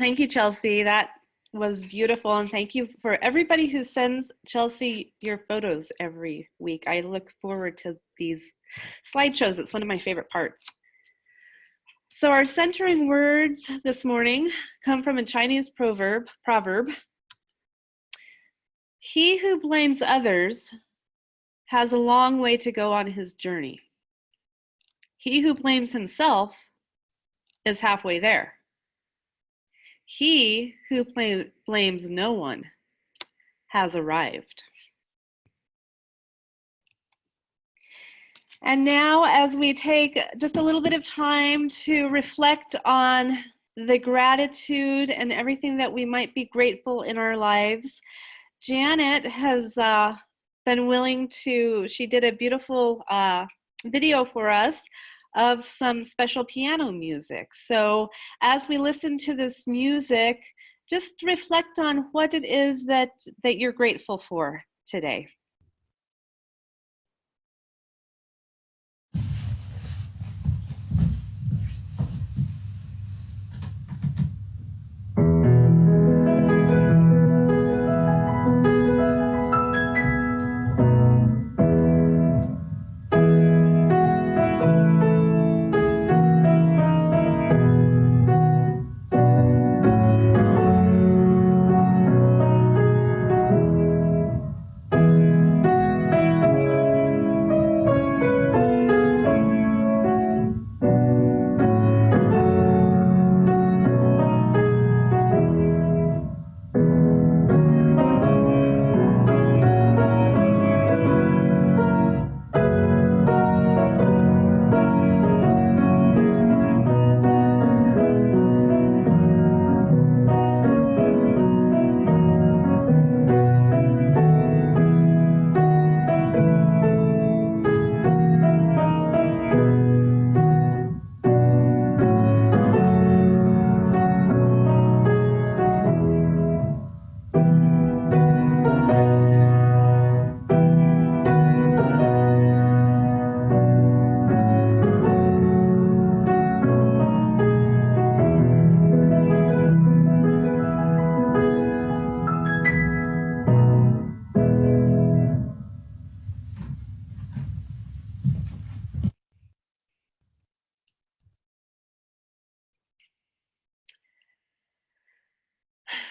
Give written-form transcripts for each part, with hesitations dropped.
Thank you, Chelsea. That was beautiful. And thank you for everybody who sends Chelsea your photos every week. I look forward to these slideshows. It's one of my favorite parts. So our centering words this morning come from a Chinese proverb. He who blames others has a long way to go on his journey. He who blames himself is halfway there. He who blames no one has arrived. And now, as we take just a little bit of time to reflect on the gratitude and everything that we might be grateful in our lives, Janet has been willing to, she did a beautiful video for us of some special piano music. So as we listen to this music, just reflect on what it is that you're grateful for today.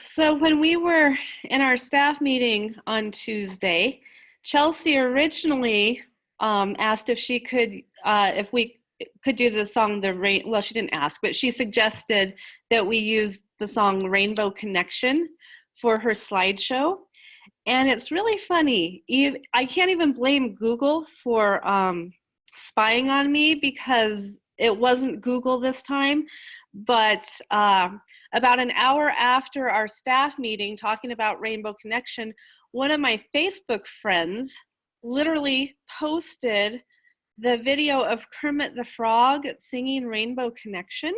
So when we were in our staff meeting on Tuesday, Chelsea originally asked if she could, if we could do the song The Rain. Well, she didn't ask, but she suggested that we use the song Rainbow Connection for her slideshow. And it's really funny. I can't even blame Google for spying on me, because it wasn't Google this time. But about an hour after our staff meeting talking about Rainbow Connection, one of my Facebook friends literally posted the video of Kermit the Frog singing Rainbow Connection.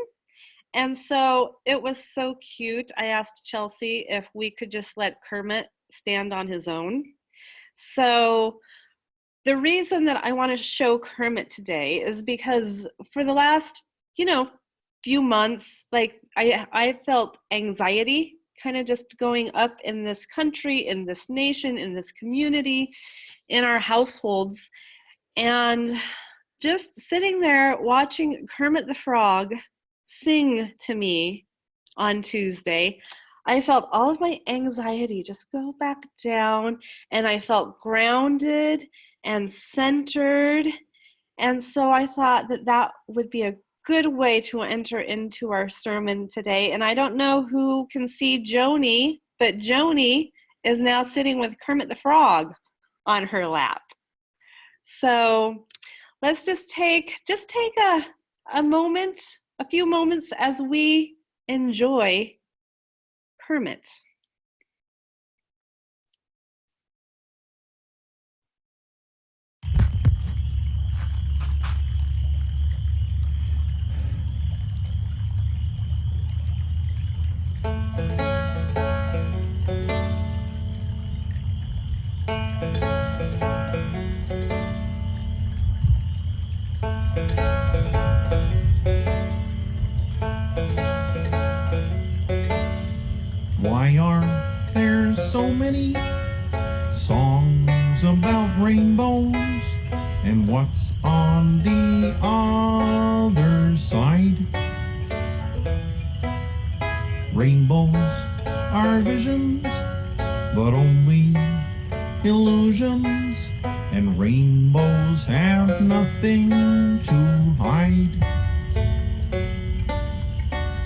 And so it was so cute. I asked Chelsea if we could just let Kermit stand on his own. So the reason that I want to show Kermit today is because for the last, few months, like I felt anxiety kind of just going up in this country, in this nation, in this community, in our households. And just sitting there watching Kermit the Frog sing to me on Tuesday, I felt all of my anxiety just go back down, and I felt grounded and centered. And so I thought that that would be a good way to enter into our sermon today. And I don't know who can see Joni, but Joni is now sitting with Kermit the Frog on her lap. So let's just take a moment, a few moments as we enjoy Kermit. Why are there so many songs about rainbows? And what's on the other side? but only illusions, and rainbows have nothing to hide.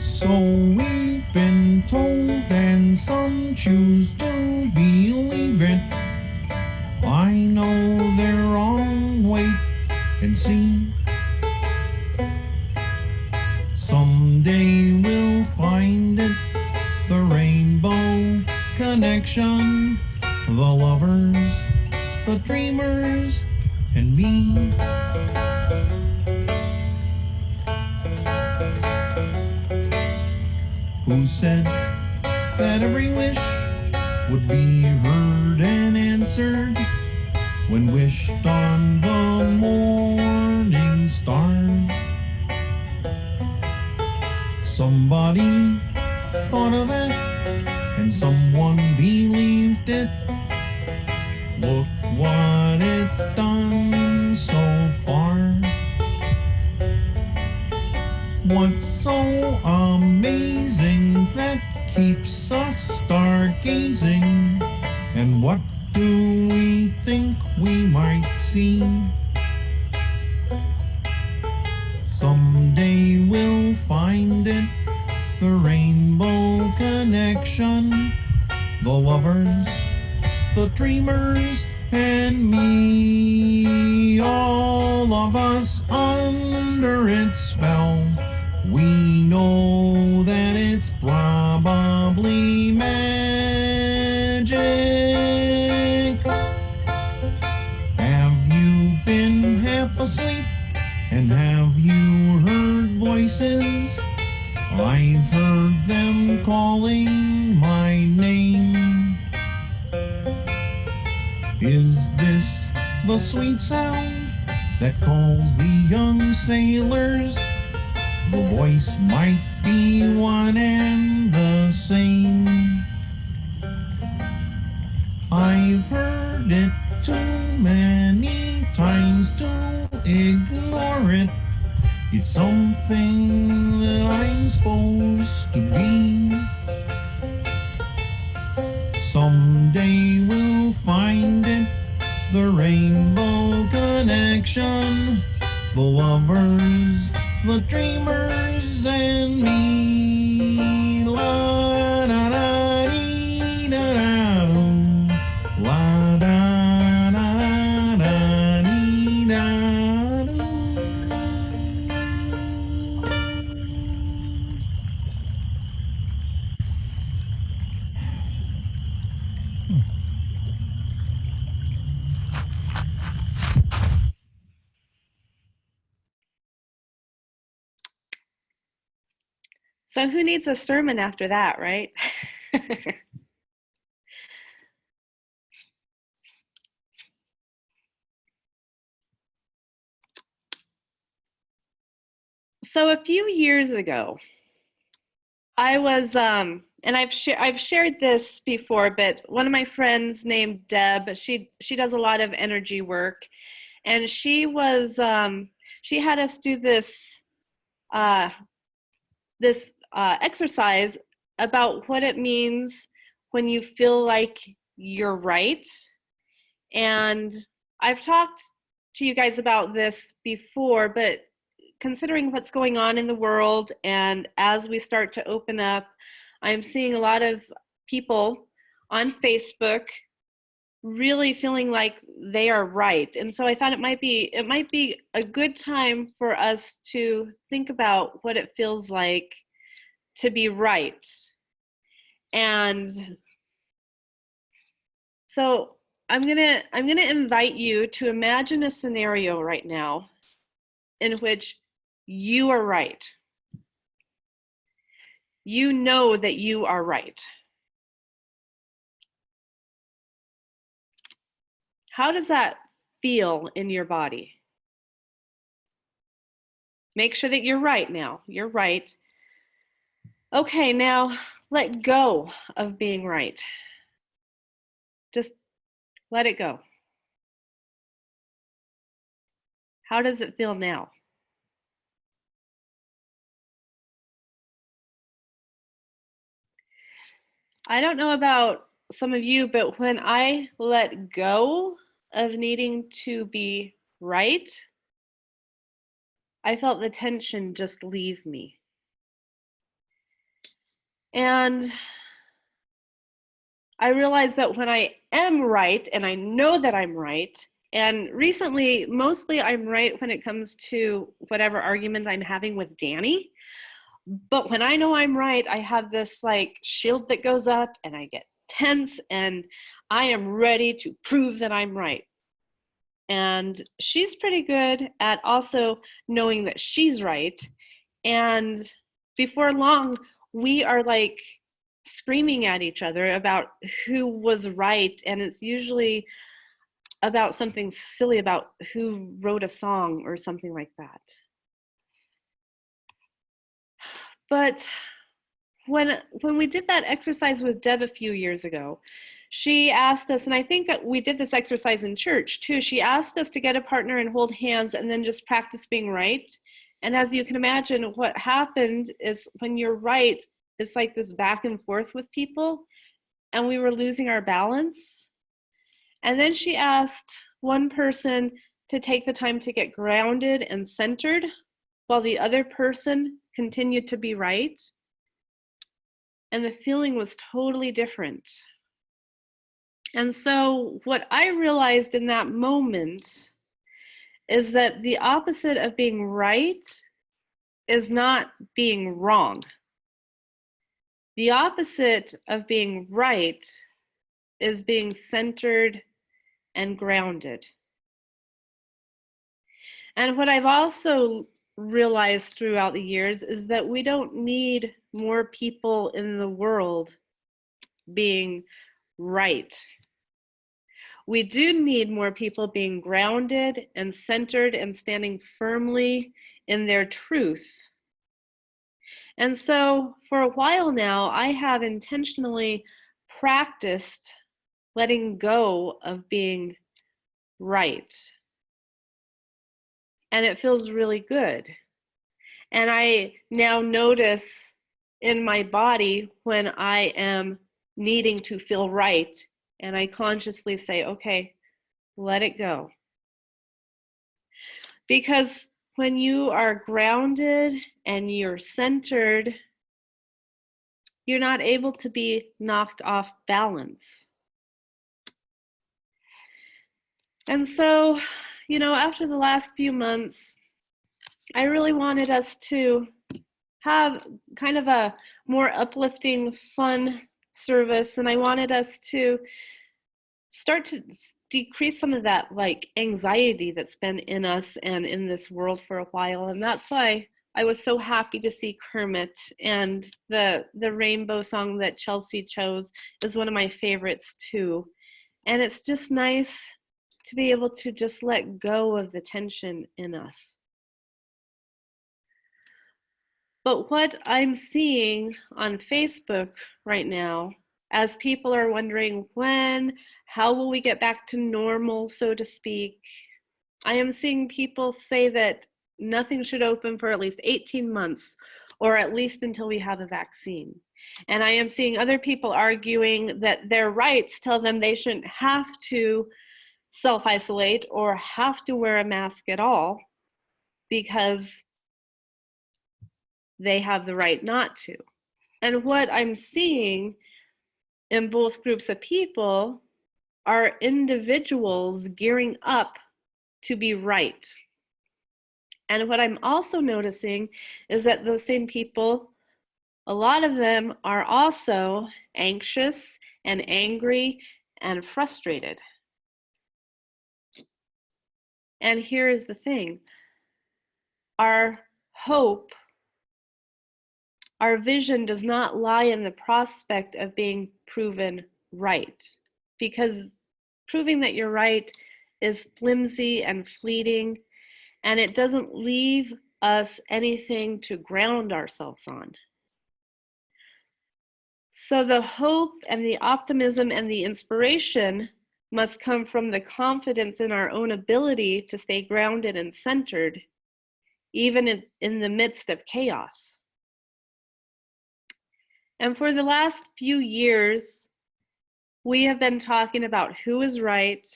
So we've been told, and some choose to believe it. I know they're wrong, wait and see. Someday we'll find it, the rainbow connection, the lovers, the dreamers, and me. Who said that every wish would be heard and answered when wished on the morning star? Somebody thought of it, and someone believed it. Look what it's done so far. What's so amazing that keeps us stargazing? And what do we think we might see? Someday we'll find it, the rainbow connection, the lovers, the dreamers, and me. All of us under its spell. We know that it's probably magic. Have you been half asleep? And have you heard voices? I've heard them calling my name. Is this the sweet sound that calls the young sailors? The voice might be one and the same. I've heard it too many times to ignore it. It's something that I'm supposed to be. Someday we'll find it, the rainbow connection, the lovers, the dreamers, and me. La da da dee da da doo. La da da da dee da doo. So who needs a sermon after that, right? So a few years ago, I was and I've shared this before, but one of my friends named Deb, she does a lot of energy work, and she had us do uh, this exercise about what it means when you feel like you're right. And I've talked to you guys about this before, but considering what's going on in the world and as we start to open up, I'm seeing a lot of people on Facebook really feeling like they are right. And so I thought it might be a good time for us to think about what it feels like to be right. And so I'm gonna invite you to imagine a scenario right now in which you are right. You know that you are right. How does that feel in your body? Make sure that you're right now. You're right. Okay, now let go of being right. Just let it go. How does it feel now? I don't know about some of you, but when I let go of needing to be right, I felt the tension just leave me. And I realized that when I am right, and I know that I'm right, and recently, mostly I'm right when it comes to whatever argument I'm having with Danny. But when I know I'm right, I have this like shield that goes up and I get tense and I am ready to prove that I'm right. And she's pretty good at also knowing that she's right. And before long, we are like screaming at each other about who was right. And it's usually about something silly, about who wrote a song or something like that. But when we did that exercise with Deb a few years ago, she asked us, and I think we did this exercise in church too, she asked us to get a partner and hold hands and then just practice being right. And as you can imagine, what happened is when you're right, it's like this back and forth with people, and we were losing our balance. And then she asked one person to take the time to get grounded and centered while the other person continued to be right. And the feeling was totally different. And so what I realized in that moment is that the opposite of being right is not being wrong. The opposite of being right is being centered and grounded. And what I've also realized throughout the years is that we don't need more people in the world being right. We do need more people being grounded and centered and standing firmly in their truth. And so for a while now, I have intentionally practiced letting go of being right. And it feels really good. And I now notice in my body when I am needing to feel right, and I consciously say, okay, let it go. Because when you are grounded and you're centered, you're not able to be knocked off balance. And so, after the last few months, I really wanted us to have kind of a more uplifting, fun service, and I wanted us to start to decrease some of that like anxiety that's been in us and in this world for a while. And that's why I was so happy to see Kermit, and the rainbow song that Chelsea chose is one of my favorites too. And it's just nice to be able to just let go of the tension in us. But what I'm seeing on Facebook right now, as people are wondering how will we get back to normal, so to speak, I am seeing people say that nothing should open for at least 18 months, or at least until we have a vaccine. And I am seeing other people arguing that their rights tell them they shouldn't have to self-isolate or have to wear a mask at all because they have the right not to. And what I'm seeing in both groups of people are individuals gearing up to be right. And what I'm also noticing is that those same people, a lot of them are also anxious and angry and frustrated. And here is the thing. Our hope, our vision does not lie in the prospect of being proven right, because proving that you're right is flimsy and fleeting, and it doesn't leave us anything to ground ourselves on. So the hope and the optimism and the inspiration must come from the confidence in our own ability to stay grounded and centered, even in the midst of chaos. And for the last few years, We have been talking about who is right,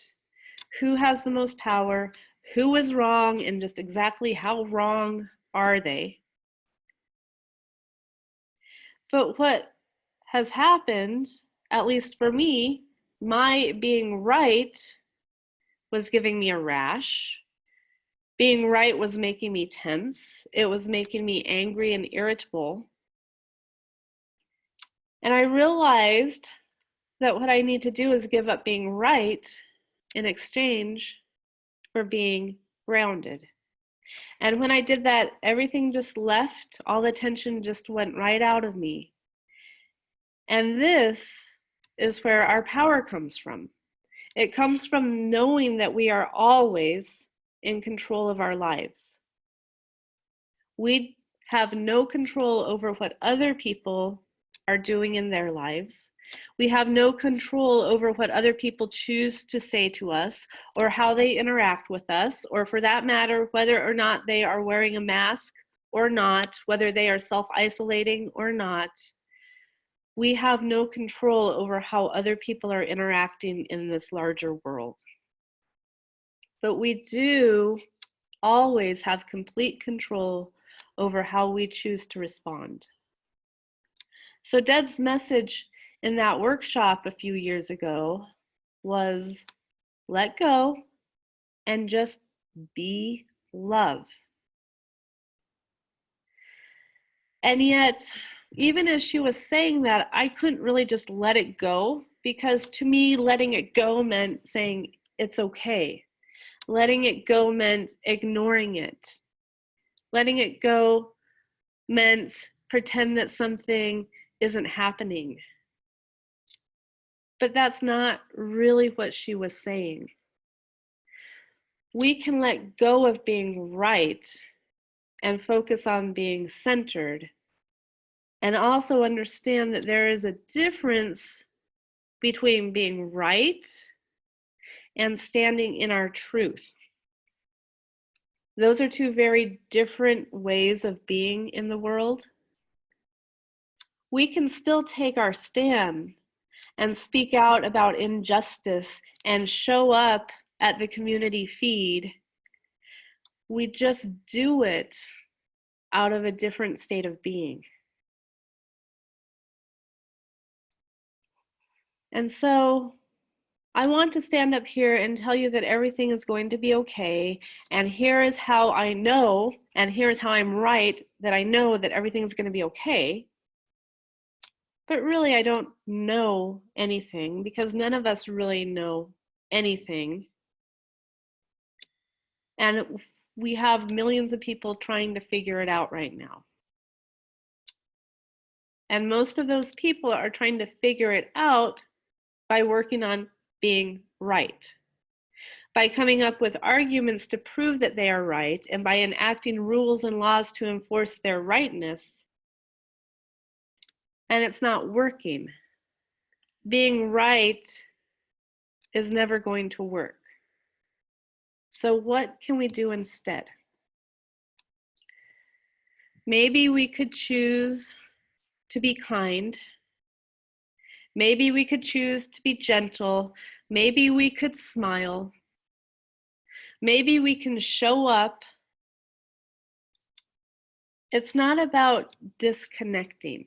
who has the most power, who is wrong, and just exactly how wrong are they. But what has happened, at least for me, my being right was giving me a rash. Being right was making me tense. It was making me angry and irritable. And I realized that what I need to do is give up being right in exchange for being grounded. And when I did that, everything just left, all the tension just went right out of me. And this is where our power comes from. It comes from knowing that we are always in control of our lives. We have no control over what other people are doing in their lives. We have no control over what other people choose to say to us or how they interact with us, or for that matter, whether or not they are wearing a mask or not, whether they are self-isolating or not. We have no control over how other people are interacting in this larger world. But we do always have complete control over how we choose to respond. So Deb's message in that workshop a few years ago was let go and just be love. And yet, even as she was saying that, I couldn't really just let it go, because to me, letting it go meant saying it's okay. Letting it go meant ignoring it. Letting it go meant pretend that something isn't happening. But that's not really what she was saying. We can let go of being right and focus on being centered, and also understand that there is a difference between being right and standing in our truth. Those are two very different ways of being in the world. We can still take our stand and speak out about injustice and show up at the community feed. We just do it out of a different state of being. And so I want to stand up here and tell you that everything is going to be okay, and here is how I know, and here's how I'm right, that I know that everything's going to be okay. But really, I don't know anything, because none of us really know anything. And we have millions of people trying to figure it out right now. And most of those people are trying to figure it out by working on being right, by coming up with arguments to prove that they are right, and by enacting rules and laws to enforce their rightness. And it's not working. Being right is never going to work. So what can we do instead? Maybe we could choose to be kind. Maybe we could choose to be gentle. Maybe we could smile. Maybe we can show up. It's not about disconnecting.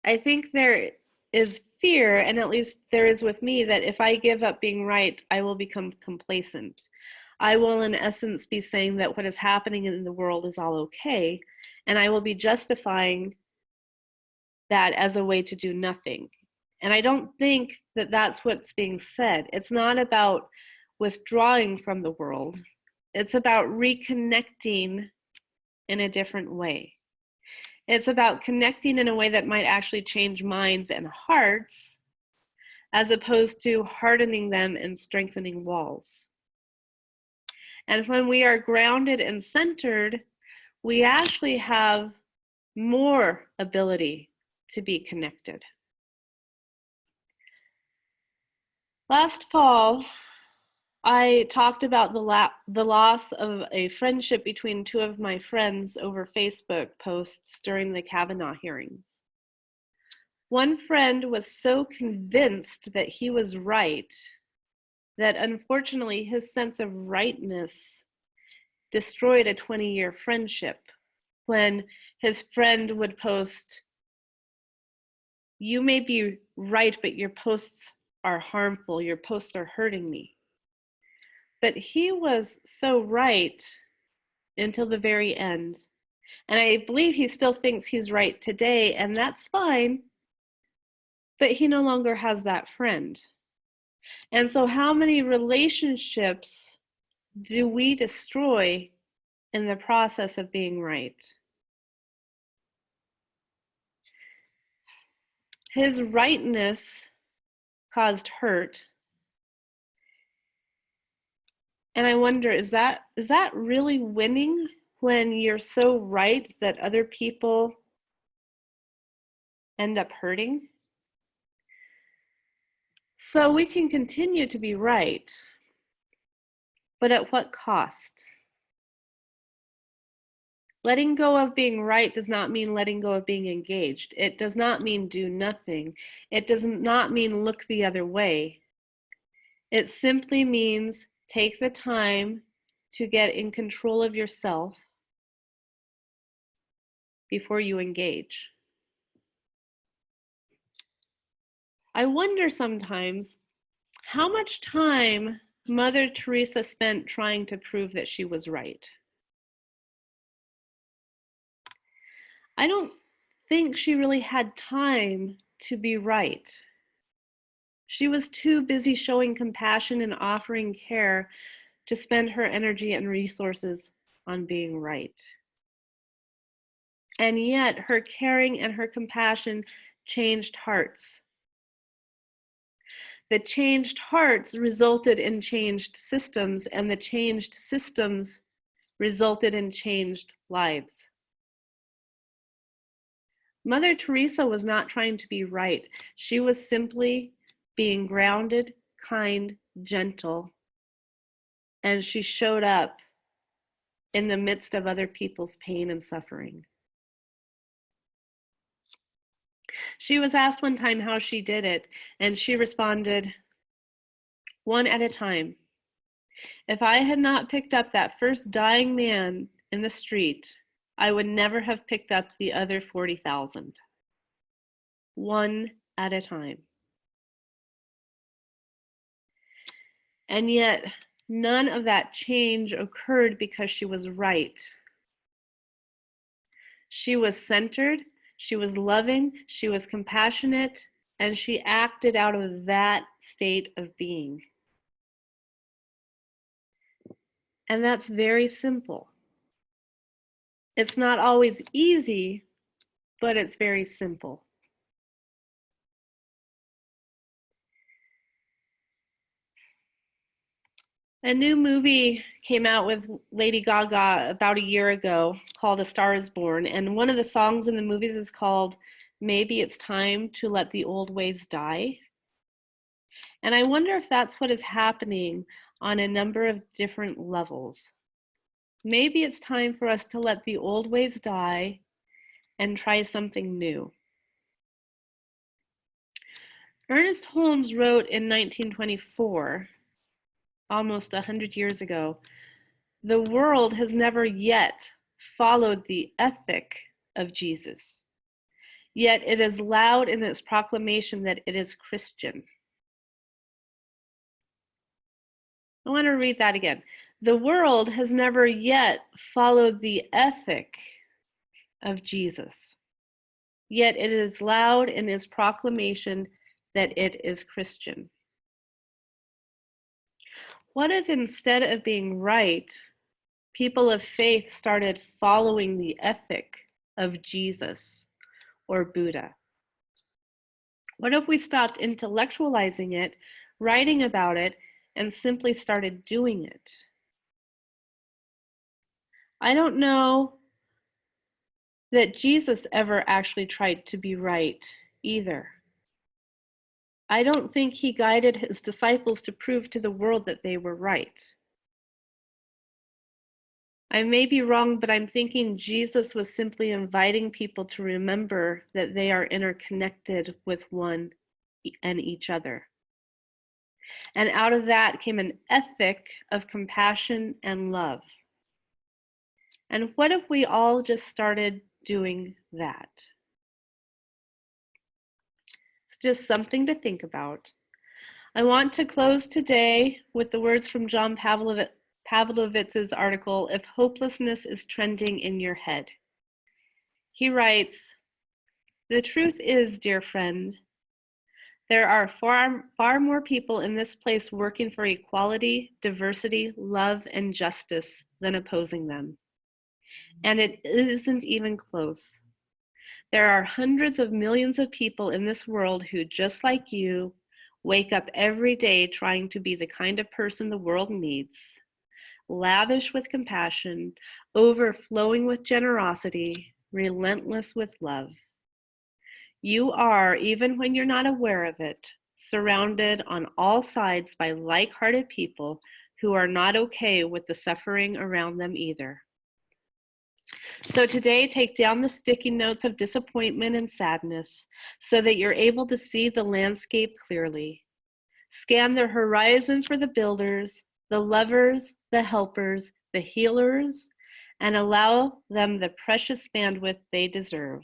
I think there is fear, and at least there is with me, that if I give up being right, I will become complacent. I will, in essence, be saying that what is happening in the world is all okay, and I will be justifying that as a way to do nothing. And I don't think that that's what's being said. It's not about withdrawing from the world. It's about reconnecting in a different way. It's about connecting in a way that might actually change minds and hearts, as opposed to hardening them and strengthening walls. And when we are grounded and centered, we actually have more ability to be connected. Last fall, I talked about the loss of a friendship between two of my friends over Facebook posts during the Kavanaugh hearings. One friend was so convinced that he was right that unfortunately his sense of rightness destroyed a 20-year friendship when his friend would post, "You may be right, but your posts are harmful. Your posts are hurting me." But he was so right until the very end. And I believe he still thinks he's right today, and that's fine, but he no longer has that friend. And so, how many relationships do we destroy in the process of being right? His rightness caused hurt. And I wonder, is that really winning when you're so right that other people end up hurting? So we can continue to be right, but at what cost? Letting go of being right does not mean letting go of being engaged. It does not mean do nothing. It does not mean look the other way. It simply means take the time to get in control of yourself before you engage. I wonder sometimes how much time Mother Teresa spent trying to prove that she was right. I don't think she really had time to be right. She was too busy showing compassion and offering care to spend her energy and resources on being right. And yet, her caring and her compassion changed hearts. The changed hearts resulted in changed systems, and the changed systems resulted in changed lives. Mother Teresa was not trying to be right. She was simply being grounded, kind, gentle, and she showed up in the midst of other people's pain and suffering. She was asked one time how she did it, and she responded, "One at a time. If I had not picked up that first dying man in the street, I would never have picked up the other 40,000. One at a time." And yet, none of that change occurred because she was right. She was centered, she was loving, she was compassionate, and she acted out of that state of being. And that's very simple. It's not always easy, but it's very simple. A new movie came out with Lady Gaga about a year ago called A Star is Born, and one of the songs in the movie is called "Maybe It's Time to Let the Old Ways Die." And I wonder if that's what is happening on a number of different levels. Maybe it's time for us to let the old ways die and try something new. Ernest Holmes wrote in 1924, almost 100 years ago, "The world has never yet followed the ethic of Jesus, yet it is loud in its proclamation that it is Christian." I want to read that again. "The world has never yet followed the ethic of Jesus, yet it is loud in its proclamation that it is Christian." What if instead of being right, people of faith started following the ethic of Jesus or Buddha? What if we stopped intellectualizing it, writing about it, and simply started doing it? I don't know that Jesus ever actually tried to be right either. I don't think he guided his disciples to prove to the world that they were right. I may be wrong, but I'm thinking Jesus was simply inviting people to remember that they are interconnected with one and each other. And out of that came an ethic of compassion and love. And what if we all just started doing that? It's just something to think about. I want to close today with the words from John Pavlovitz's article, If Hopelessness is Trending in Your Head. He writes, "The truth is, dear friend, there are far more people in this place working for equality, diversity, love, and justice than opposing them. And it isn't even close. There are hundreds of millions of people in this world who, just like you, wake up every day trying to be the kind of person the world needs, lavish with compassion, overflowing with generosity, relentless with love. You are, even when you're not aware of it, surrounded on all sides by like-hearted people who are not okay with the suffering around them either. So today, take down the sticky notes of disappointment and sadness so that you're able to see the landscape clearly. Scan the horizon for the builders, the lovers, the helpers, the healers, and allow them the precious bandwidth they deserve.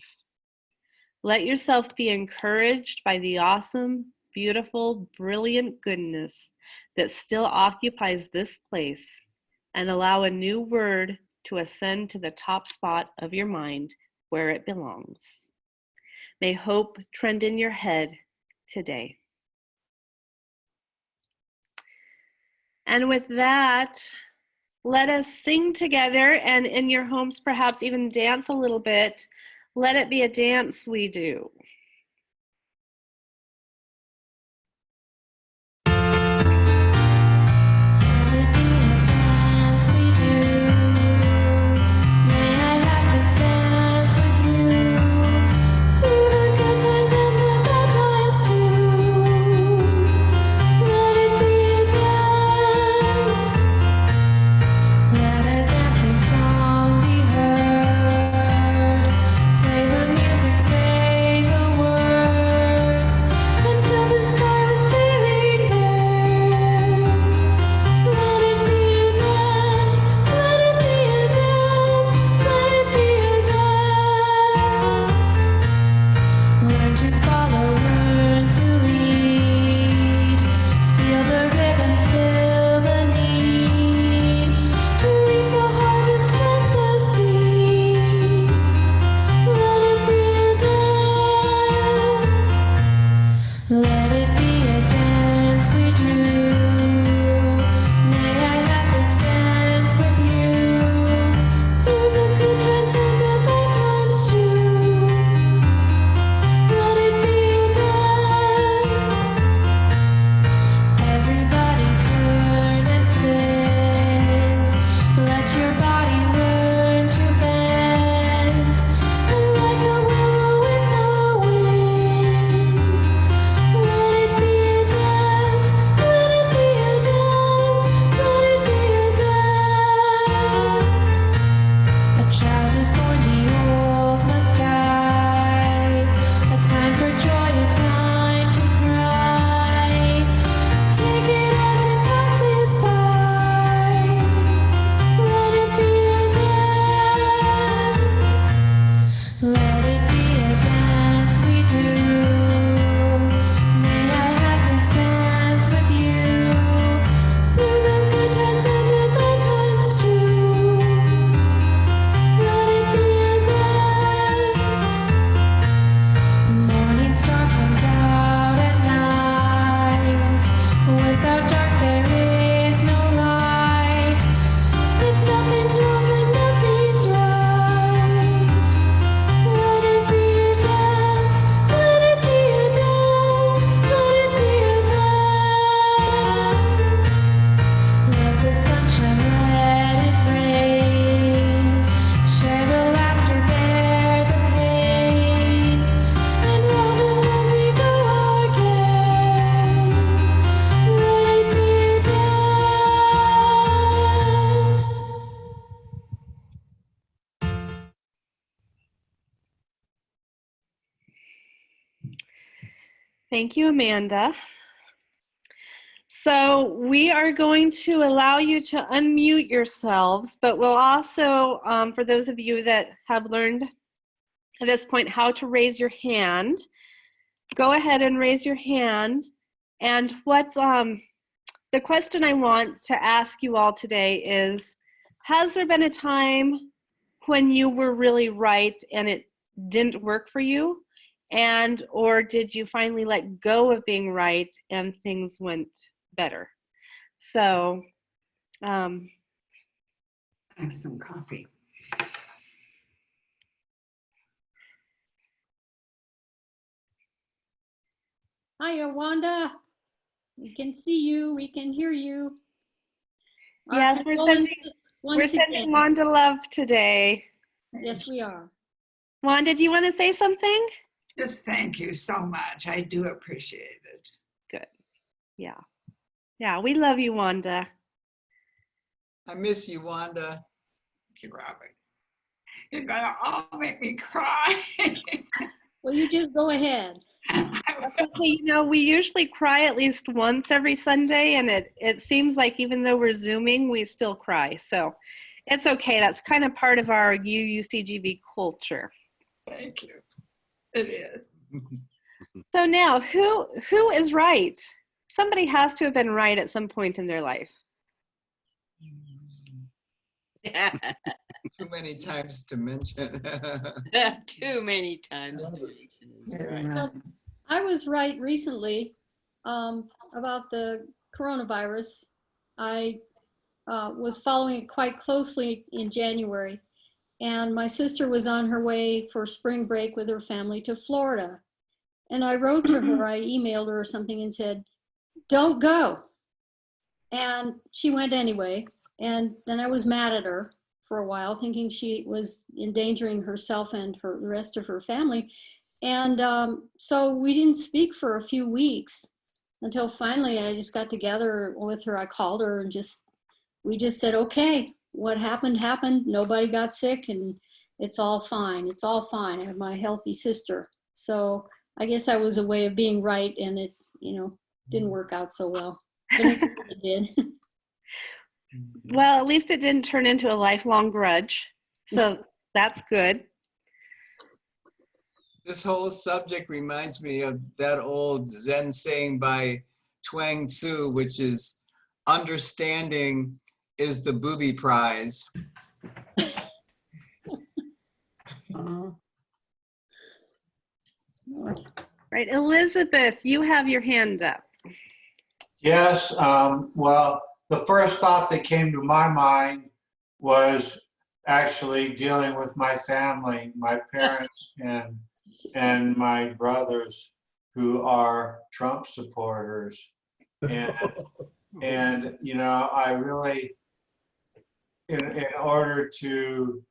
Let yourself be encouraged by the awesome, beautiful, brilliant goodness that still occupies this place, and allow a new word to ascend to the top spot of your mind where it belongs. May hope trend in your head today." And with that, let us sing together, and in your homes perhaps even dance a little bit. Let it be a dance we do. Thank you, Amanda. So we are going to allow you to unmute yourselves, but we'll also, for those of you that have learned at this point how to raise your hand, go ahead and raise your hand. And what's the question I want to ask you all today is, has there been a time when you were really right and it didn't work for you? And or did you finally let go of being right and things went better? So I have some coffee. Hiya, Wanda. We can see you. We can hear you. Our yes, we're condolences once sending again. Wanda love today. Yes, we are. Wanda, do you want to say something? Just thank you so much. I do appreciate it. Good. Yeah. Yeah, we love you, Wanda. I miss you, Wanda. Thank you, Robert. You're gonna all make me cry. Well, you just go ahead. Okay, you know, we usually cry at least once every Sunday, and it seems like even though we're Zooming, we still cry. So it's okay. That's kind of part of our UUCGV culture. Thank you. It is. So now, who is right? Somebody has to have been right at some point in their life. Too many times to mention. Too many times to mention is right. Well, I was right recently about the coronavirus. I was following it quite closely in January, and my sister was on her way for spring break with her family to Florida. And I wrote to her, I emailed her or something and said, don't go. And she went anyway. And then I was mad at her for a while, thinking she was endangering herself and the rest of her family. And so we didn't speak for a few weeks until finally I just got together with her. I called her and we just said, okay, what happened, happened. Nobody got sick and it's all fine. It's all fine. I have my healthy sister. So I guess that was a way of being right, and it, didn't work out so well, but it did. Well, at least it didn't turn into a lifelong grudge. So that's good. This whole subject reminds me of that old Zen saying by Chuang Tzu, which is, understanding is the booby prize. Right, Elizabeth, you have your hand up. Yes, well, the first thought that came to my mind was actually dealing with my family, my parents and my brothers who are Trump supporters. And I really, in order to